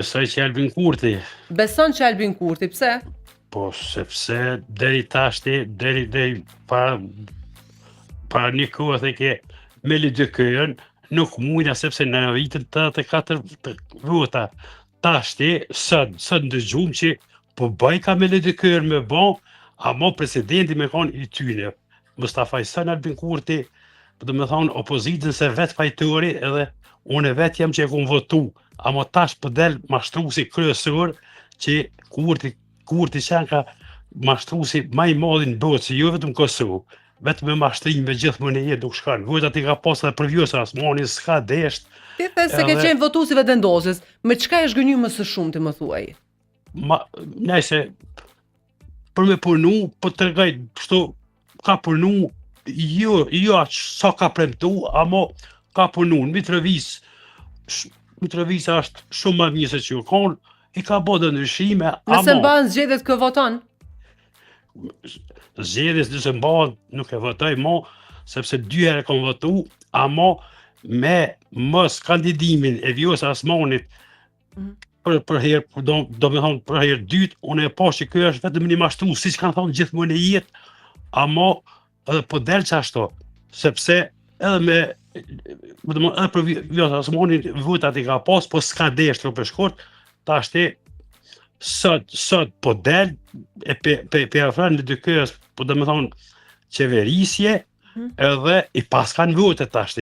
Besoj që Albin Kurti, Beson që Albin Kurti, pse? po sepse deri tashti, deri para një kohë the ke Meli Dykën, nuk mujna sepse në vitin 84 të vota. Tashti, sot ndëgjum që po bëj ka Meli Dykën me bon, ama presidenti me kon i tyne. Mustafa Ihsan Albin Kurti, do me thonë opozitën se vetë fajtori edhe unë vetë jam që e kom votu, ama tash për del mashtrusi kryesor që Kurti qenë ka mashtrusi ma i madhin botë, që jo vetëm Kosovë, vetëm me mashtrim me gjithë më në jetë nuk shkanë, votat i ka pas edhe për vjosa asmani, s'ka desht. Ti the se ke qenë votuesive vendosës, me çka e shgënjur më së shumti më thuaj? Nëse për me punu, po të regaj, kështu ka punu, jo aq sa ka premtu, ama ka punu në Mitrovisa është shumë më mirë se që ju konë, i ka bërë ndryshime, Nëse mbahen zgjedhjet kë voton? Zgjedhjes nëse mbahen nuk e votoj më, sepse 2 herë kam votu, ama me mos kandidimin e Vjosa Osmanit për herë, do me thonë për herë dytë, unë e pa që kjo është vetëm një mashtru, si që kanë thonë gjithmonë në jetë, ama edhe po del që ashtu, sepse edhe me edhe për Vjosa Osmanit votat i ka pas, po s'ka desh të për shkurt, tashti sot po del e pe afran në Dykës, po do me thonë qeverisje, edhe i pas kanë votet tashti.